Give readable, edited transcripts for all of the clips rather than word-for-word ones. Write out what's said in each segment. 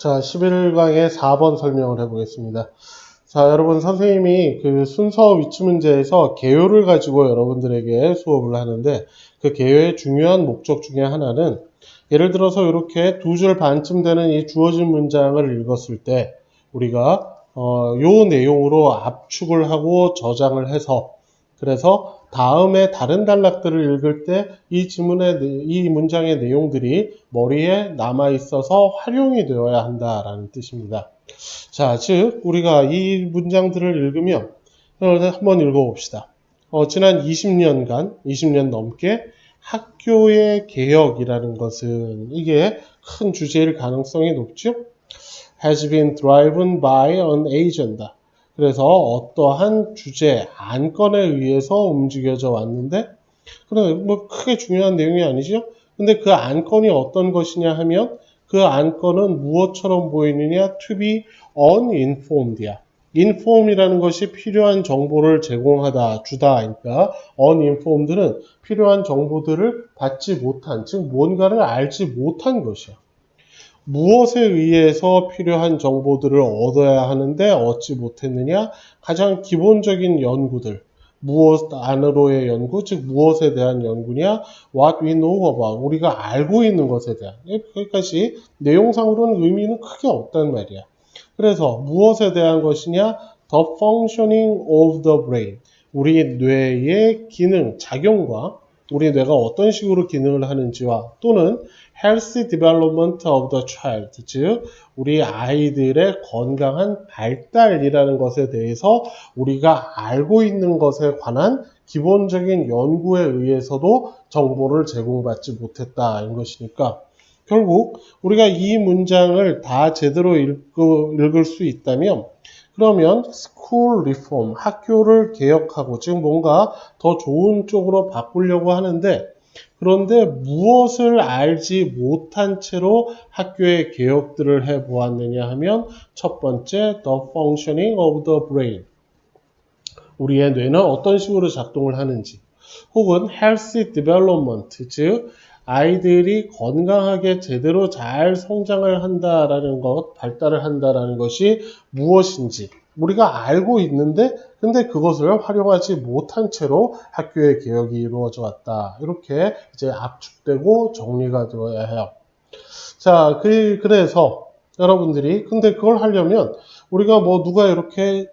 자, 11강의 4번 설명을 해보겠습니다. 자, 여러분 선생님이 그 순서 위치 문제에서 개요를 가지고 여러분들에게 수업을 하는데 그 개요의 중요한 목적 중에 하나는 예를 들어서 이렇게 두 줄 반쯤 되는 이 주어진 문장을 읽었을 때 우리가 요 내용으로 압축을 하고 저장을 해서 그래서 다음에 다른 단락들을 읽을 때 이 문장의 내용들이 머리에 남아 있어서 활용이 되어야 한다라는 뜻입니다. 자, 즉 우리가 이 문장들을 읽으면 한번 읽어봅시다. 지난 20년 넘게 학교의 개혁이라는 것은 이게 큰 주제일 가능성이 높죠. has been driven by an agenda. 그래서 어떠한 주제, 안건에 의해서 움직여져 왔는데, 그럼 뭐 크게 중요한 내용이 아니죠? 근데 그 안건이 어떤 것이냐 하면 그 안건은 무엇처럼 보이느냐? to be uninformed야. inform이라는 것이 필요한 정보를 제공하다, 주다. 그러니까 uninformed는 필요한 정보들을 받지 못한, 즉 뭔가를 알지 못한 것이야. 무엇에 의해서 필요한 정보들을 얻어야 하는데 얻지 못했느냐? 가장 기본적인 연구들. 무엇 안으로의 연구, 즉 무엇에 대한 연구냐? What we know about, 우리가 알고 있는 것에 대한. 거기까지 내용상으로는 의미는 크게 없단 말이야. 그래서 무엇에 대한 것이냐? The functioning of the brain. 우리 뇌의 기능, 작용과 우리 뇌가 어떤 식으로 기능을 하는지와 또는 healthy development of the child, 즉 우리 아이들의 건강한 발달이라는 것에 대해서 우리가 알고 있는 것에 관한 기본적인 연구에 의해서도 정보를 제공받지 못했다는 것이니까 결국 우리가 이 문장을 다 제대로 읽을 수 있다면 그러면 school reform, 학교를 개혁하고 즉 뭔가 더 좋은 쪽으로 바꾸려고 하는데 그런데 무엇을 알지 못한 채로 학교의 개혁들을 해보았느냐 하면 첫 번째 the functioning of the brain, 우리의 뇌는 어떤 식으로 작동을 하는지 혹은 healthy development, 즉 아이들이 건강하게 제대로 잘 성장을 한다라는 것, 발달을 한다라는 것이 무엇인지 우리가 알고 있는데 근데 그것을 활용하지 못한 채로 학교의 개혁이 이루어져 왔다. 이렇게 이제 압축되고 정리가 되어야 해요. 자, 그래서 여러분들이 근데 그걸 하려면 우리가 뭐 누가 이렇게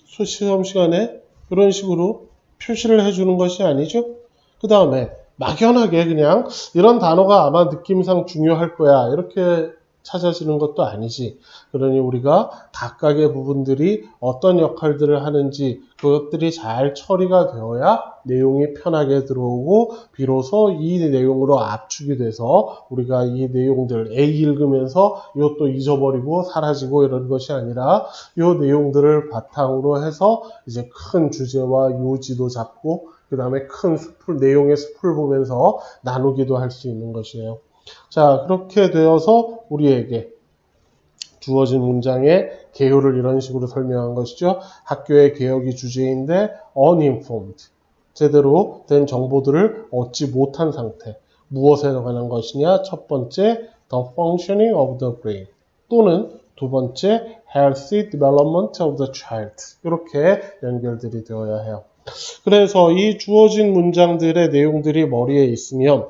시험 시간에 그런 식으로 표시를 해주는 것이 아니죠. 그 다음에 막연하게 그냥 이런 단어가 아마 느낌상 중요할 거야 이렇게 찾아지는 것도 아니지. 그러니 우리가 각각의 부분들이 어떤 역할들을 하는지 그것들이 잘 처리가 되어야 내용이 편하게 들어오고 비로소 이 내용으로 압축이 돼서 우리가 이 내용들 A 읽으면서 이것도 잊어버리고 사라지고 이런 것이 아니라 이 내용들을 바탕으로 해서 이제 큰 주제와 요지도 잡고 그 다음에 큰 내용의 숲을 보면서 나누기도 할 수 있는 것이에요. 자, 그렇게 되어서 우리에게 주어진 문장의 개요를 이런 식으로 설명한 것이죠. 학교의 개혁이 주제인데 uninformed, 제대로 된 정보들을 얻지 못한 상태. 무엇에 관한 것이냐? 첫 번째, the functioning of the brain 또는 두 번째, healthy development of the child. 이렇게 연결들이 되어야 해요. 그래서 이 주어진 문장들의 내용들이 머리에 있으면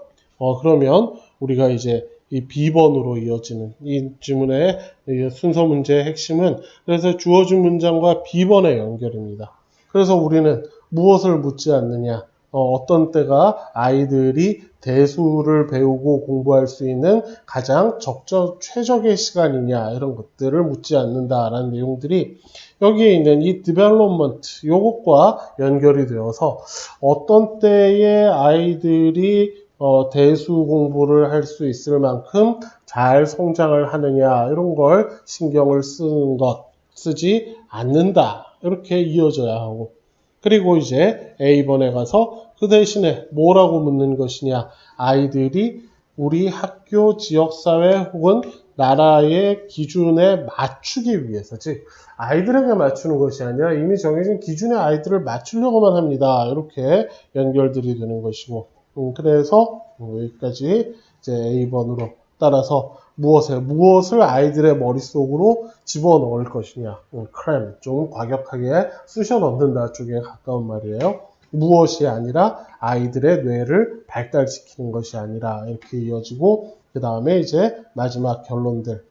그러면 우리가 이제 이 B번으로 이어지는 이 지문의 순서 문제의 핵심은 그래서 주어진 문장과 B번의 연결입니다. 그래서 우리는 무엇을 묻지 않느냐? 어떤 때가 아이들이 대수를 배우고 공부할 수 있는 가장 최적의 시간이냐 이런 것들을 묻지 않는다라는 내용들이 여기에 있는 이 development 요것과 연결이 되어서 어떤 때에 아이들이 대수 공부를 할 수 있을 만큼 잘 성장을 하느냐 이런 걸 신경을 쓰지 않는다 이렇게 이어져야 하고 그리고 이제 A번에 가서 그 대신에 뭐라고 묻는 것이냐 아이들이 우리 학교 지역사회 혹은 나라의 기준에 맞추기 위해서 즉 아이들에게 맞추는 것이 아니라 이미 정해진 기준의 아이들을 맞추려고만 합니다. 이렇게 연결들이 되는 것이고 그래서 여기까지 이제 A번으로 따라서 무엇을 아이들의 머릿속으로 집어넣을 것이냐. 크램, 좀 과격하게 쑤셔 넣는다 쪽에 가까운 말이에요. 무엇이 아니라 아이들의 뇌를 발달시키는 것이 아니라 이렇게 이어지고, 그 다음에 이제 마지막 결론들.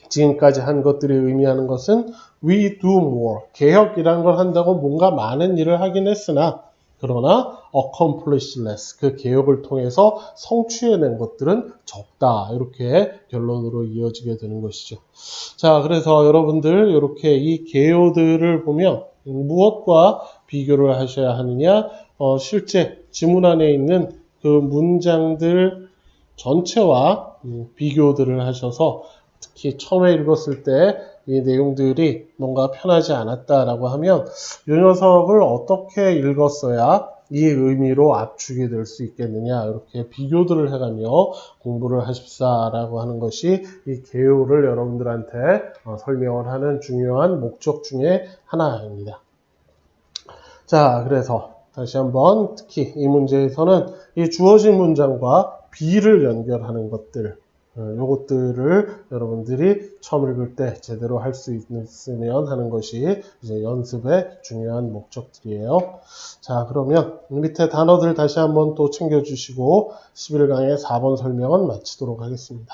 지금까지 한 것들이 의미하는 것은 we do more. 개혁이라는 걸 한다고 뭔가 많은 일을 하긴 했으나, 그러나 accomplish less. 그 개혁을 통해서 성취해낸 것들은 적다. 이렇게 결론으로 이어지게 되는 것이죠. 자, 그래서 여러분들 이렇게 이 개요들을 보면 무엇과 비교를 하셔야 하느냐? 실제 지문 안에 있는 그 문장들 전체와 비교들을 하셔서, 특히 처음에 읽었을 때 이 내용들이 뭔가 편하지 않았다라고 하면 이 녀석을 어떻게 읽었어야 이 의미로 압축이 될 수 있겠느냐, 이렇게 비교들을 해가며 공부를 하십사라고 하는 것이 이 개요를 여러분들한테 설명을 하는 중요한 목적 중에 하나입니다. 자, 그래서 다시 한번 특히 이 문제에서는 이 주어진 문장과 be를 연결하는 것들, 요것들을 여러분들이 처음 읽을 때 제대로 할 수 있으면 하는 것이 이제 연습의 중요한 목적들이에요. 자, 그러면 밑에 단어들 다시 한번 또 챙겨주시고 11강의 4번 설명은 마치도록 하겠습니다.